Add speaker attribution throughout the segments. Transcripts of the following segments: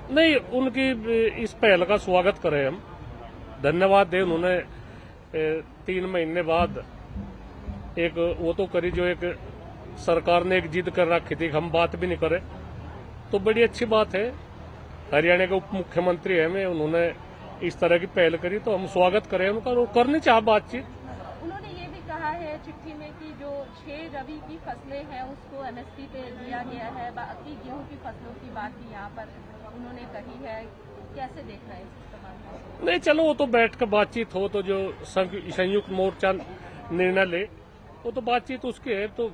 Speaker 1: नहीं, उनकी इस पहल का स्वागत करें हम, धन्यवाद दें। उन्होंने 3 महीने बाद एक वो तो करी जो एक सरकार ने एक जिद कर रखी थी, हम बात भी नहीं करें, तो बड़ी अच्छी बात है। हरियाणा के उप मुख्यमंत्री है मैं, उन्होंने इस तरह की पहल करी तो हम स्वागत करें उनका, और करनी चाहिए बातचीत।
Speaker 2: उन्होंने ये भी कहा है चिट्ठी में कि जो 6 रबी की फसलें हैं उसको एमएसपी पे दिया गया है, बाकी गेहूं की फसलों की बात भी यहाँ पर उन्होंने कही है। कैसे देख रहे हैं इस संबंध में?
Speaker 1: नहीं, चलो वो तो बैठ कर बातचीत हो, तो जो संयुक्त मोर्चा निर्णय ले वो तो बातचीत उसकी है। तो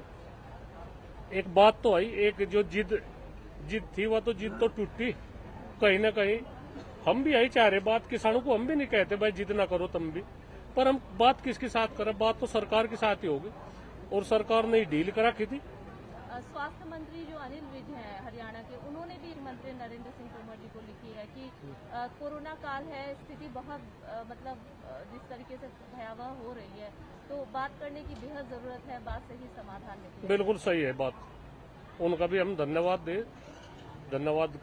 Speaker 1: एक बात तो आई, एक जो जिद थी वह तो जिद तो टूटी कहीं ना कहीं। हम भी यही चाह रहे, बात किसानों को हम भी नहीं कहते भाई जिद ना करो तुम भी, पर हम बात किसके साथ करें, बात तो सरकार के साथ ही होगी, और सरकार ने डील करा की थी।
Speaker 2: स्वास्थ्य मंत्री जो अनिल विज हैं हरियाणा के, उन्होंने भी मंत्री नरेंद्र सिंह तोमर जी को लिखी है कि कोरोना काल है, स्थिति बहुत जिस तरीके से भयावह हो रही है, तो बात करने की बेहद जरूरत है, बात सही समाधान निकले।
Speaker 1: बिल्कुल सही है बात, उनका भी हम धन्यवाद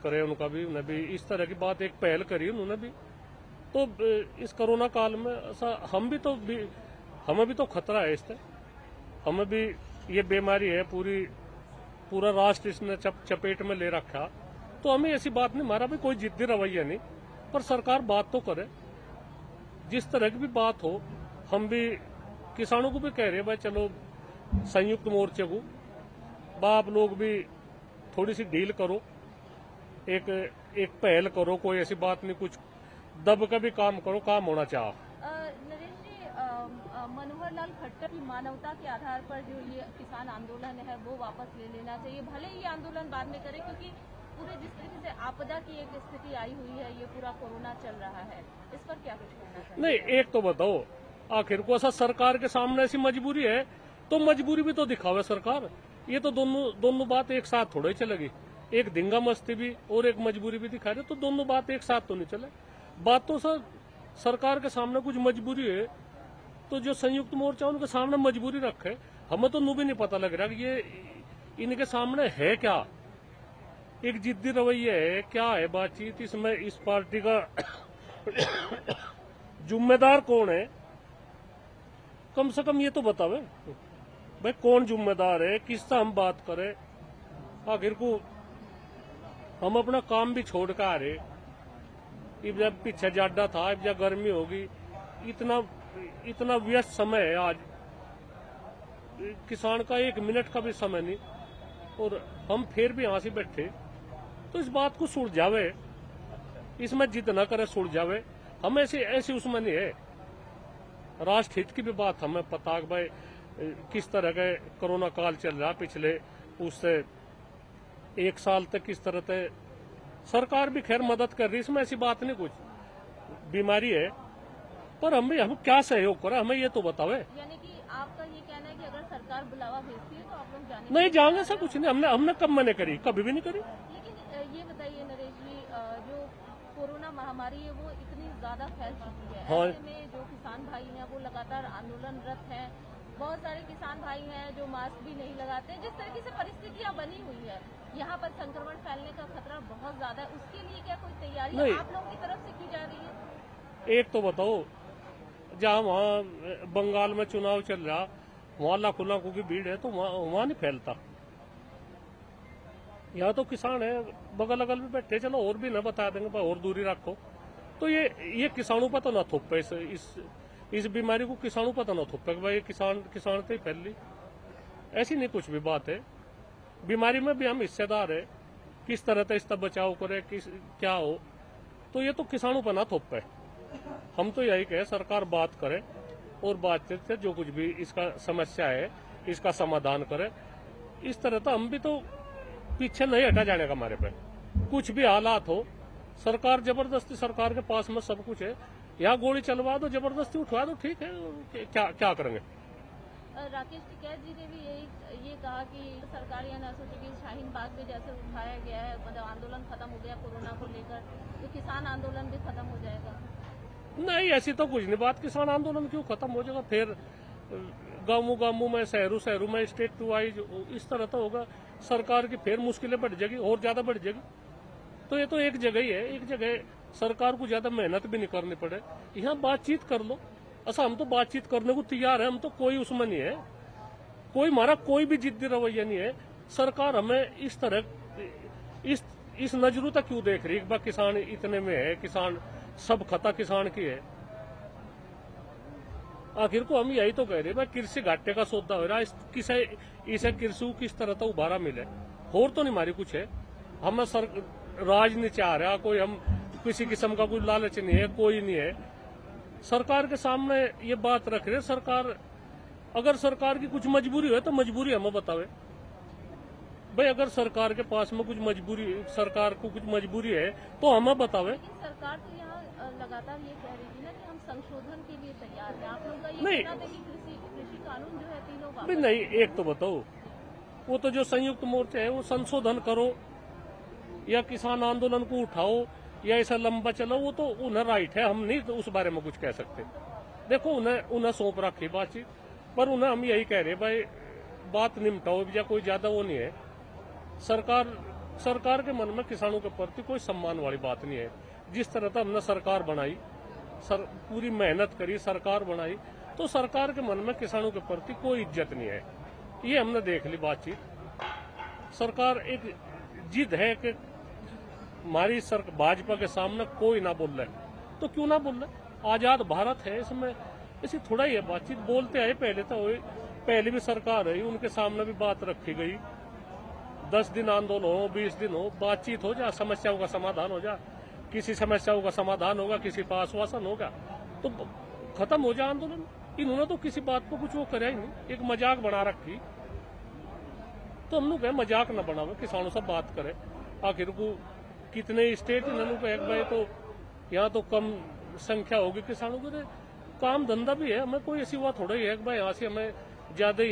Speaker 1: करें उनका भी। उन्हें भी इस तरह की बात एक पहल करी उन्होंने भी। तो इस कोरोना काल में ऐसा हमें भी तो खतरा है इससे, हमें भी ये बीमारी है, पूरा राष्ट्र इसने चपेट में ले रखा, तो हमें ऐसी बात नहीं, हमारा भी कोई जिद्दी रवैया नहीं, पर सरकार बात तो करे, जिस तरह की भी बात हो। हम भी किसानों को भी कह रहे हैं भाई चलो संयुक्त मोर्चे को आप लोग भी थोड़ी सी डील करो, एक पहल करो, कोई ऐसी बात नहीं, कुछ दब का भी काम करो, काम होना चाहिए।
Speaker 2: नरेश जी, मनोहर लाल खट्टर की मानवता के आधार पर जो ये किसान आंदोलन है वो वापस ले लेना चाहिए, भले ही आंदोलन बाद में करे, क्योंकि पूरे जिस तरीके से आपदा की एक स्थिति आई हुई है, ये पूरा कोरोना चल रहा है, इस पर क्या कुछ कहना चाहिए?
Speaker 1: नहीं, एक तो बताओ, आखिर को ऐसा सरकार के सामने ऐसी मजबूरी है तो मजबूरी भी तो दिखावे सरकार। ये तो दोनों बात एक साथ थोड़ा ही चलेगी, एक धिंगा मस्ती भी और एक मजबूरी भी दिखा रहे, तो दोनों बात एक साथ तो नहीं चले। बात तो सर सरकार के सामने कुछ मजबूरी है, तो जो संयुक्त मोर्चा उनके सामने मजबूरी रखे, हमें तो भी नहीं पता लग रहा कि ये इनके सामने है क्या, एक जिद्दी रवैया है क्या है बातचीत इसमें, इस पार्टी का जिम्मेदार कौन है, कम से कम ये तो बतावे भाई कौन जिम्मेदार है, किससे हम बात करें। आखिर को हम अपना काम भी छोड़ कर आ रहे, अब जब पीछे जाडा था, अब जब गर्मी होगी, इतना व्यस्त समय है आज, किसान का 1 मिनट का भी समय नहीं, और हम फिर भी यहां से बैठे। तो इस बात को सुलझावे, इसमें जिद न करे, सुलझावे। हम ऐसे उसमें नहीं है, राष्ट्र हित की भी बात हमें पता है भाई किस तरह का कोरोना काल चल रहा, पिछले उससे 1 साल तक किस तरह से सरकार भी खैर मदद कर रही, इसमें ऐसी बात नहीं, कुछ बीमारी है, पर हम क्या सहयोग करें, हमें ये तो बतावे।
Speaker 2: यानी कि आपका ये कहना है कि अगर सरकार बुलावा भेजती है तो आप लोग जाने
Speaker 1: नहीं जाएंगे, ऐसा कुछ नहीं, हमने कब मना करी, कभी भी नहीं करी।
Speaker 2: लेकिन ये बताइए नरेश जी, जो कोरोना महामारी है वो इतनी ज्यादा फैल चुकी है,
Speaker 1: हाँ।
Speaker 2: ऐसे में जो किसान भाई हैं वो लगातार आंदोलनरत हैं, बहुत सारे किसान भाई हैं जो मास्क भी नहीं लगाते, जिस तरीके से परिस्थितियां बनी हुई है, यहाँ पर संक्रमण फैलने का खतरा बहुत ज्यादा है, उसके लिए क्या कोई तैयारी आप लोगों की तरफ से की जा रही है?
Speaker 1: एक तो बताओ, जहाँ वहाँ बंगाल में चुनाव चल रहा, वहाँ लाखों की भीड़ है, तो वहाँ नहीं फैलता। यहाँ तो किसान है बगल अगल में बैठे, चलो और भी न बता देंगे भाई और दूरी रखो, तो ये किसानों पर तो न थोपे, इस बीमारी को किसानों पर तो न थोपे भाई किसान तो ही फैल ली, ऐसी नहीं कुछ भी बात है। बीमारी में भी हम हिस्सेदार है, किस तरह से इसका बचाव करे, क्या हो, तो ये तो किसानों पर ना थोपे। हम तो यही कहे सरकार बात करे, और बातचीत से जो कुछ भी इसका समस्या है इसका समाधान करे। इस तरह तो हम भी तो पीछे नहीं हटा जाने का, हमारे पे कुछ भी हालात हो, सरकार जबरदस्ती, सरकार के पास में सब कुछ है, यहाँ गोली चलवा दो, जबरदस्ती उठवा दो, ठीक है, क्या करेंगे।
Speaker 2: राकेश टिकैत जी ने भी ये कहा कि सरकार यह न सोचे कि शाहीन बाग में जैसे उठाया गया है, मतलब आंदोलन खत्म हो गया कोरोना को लेकर, तो किसान आंदोलन भी खत्म हो जाएगा।
Speaker 1: नहीं, ऐसी तो कुछ नहीं बात, किसान आंदोलन क्यों खत्म हो जाएगा, फिर गांवों में, शहरों में स्टेट टू वाइज इस तरह तो होगा, सरकार की फिर मुश्किलें बढ़ जाएगी, और ज्यादा बढ़ जाएगी, तो ये तो एक जगह ही है, एक जगह सरकार को ज्यादा मेहनत भी नहीं करनी पड़े, यहाँ बातचीत कर लो। अच्छा, हम तो बातचीत करने को तैयार है, हम तो कोई उसमें नहीं है, कोई हमारा कोई भी जिद्दी रवैया नहीं है। सरकार हमें इस तरह इस नजरों तक क्यों देख रही है? किसान इतने में है, किसान सब खता किसान की है। आखिर को हम यही तो कह रहे हैं भाई, कृषि घाटे का सौदा हो रहा है, इसे कृषि को किस तरह तो उबारा मिले, और तो नहीं हमारी कुछ है। हमें राज नहीं चाह रहा कोई, हम किसी किस्म का कोई लालच नहीं है, कोई नहीं है। सरकार के सामने ये बात रख रहे, सरकार अगर सरकार की कुछ मजबूरी है तो मजबूरी हमें बतावे भाई। अगर सरकार के पास में कुछ मजबूरी, सरकार को कुछ मजबूरी है तो हमें बतावे।
Speaker 2: लेकिन सरकार तो यहाँ लगातार ये कह रही थी ना कि हम संशोधन के लिए तैयार हैं। आप लोग का ये
Speaker 1: नहीं।
Speaker 2: कहना था कि कृषि कानून जो है तीनों
Speaker 1: भाई नहीं, एक तो बताओ, वो तो जो संयुक्त मोर्चा है वो संशोधन करो या किसान आंदोलन को उठाओ या ऐसा लंबा चलो, वो तो उन्हें राइट है, हम नहीं तो उस बारे में कुछ कह सकते। देखो उन्हें सौंप रखी बातचीत, पर उन्हें हम यही कह रहे भाई बात निपटाओ, या कोई ज्यादा वो नहीं है। सरकार के मन में किसानों के प्रति कोई सम्मान वाली बात नहीं है। जिस तरह से हमने सरकार बनाई, पूरी मेहनत करी, सरकार बनाई, तो सरकार के मन में किसानों के प्रति कोई इज्जत नहीं है। ये हमने देख ली बातचीत। सरकार एक जिद है कि हमारी भाजपा के सामने कोई ना बोल रहे, तो क्यों ना बोल रहे? आजाद भारत है, इसमें ऐसी थोड़ा ही है बातचीत। बोलते आए पहले तो, पहले भी सरकार है, उनके सामने भी बात रखी गई। 10 दिन आंदोलन हो, 20 दिन हो, बातचीत हो जा, समस्याओं का समाधान हो जा। किसी समस्याओं का समाधान होगा, किसी का आश्वासन होगा, तो खत्म हो जाए आंदोलन। इन्होंने तो किसी बात को कुछ वो करा ही नहीं, एक मजाक बना रखी। तो हम लोग मजाक न बनावे, किसानों से बात करे। आखिर को कितने स्टेट इन्होंने कह भाई, तो यहाँ तो कम संख्या होगी किसानों की, काम धंधा भी है, हमें कोई ऐसी बात थोड़ा ही है कि भाई यहाँ से हमें ज्यादा ही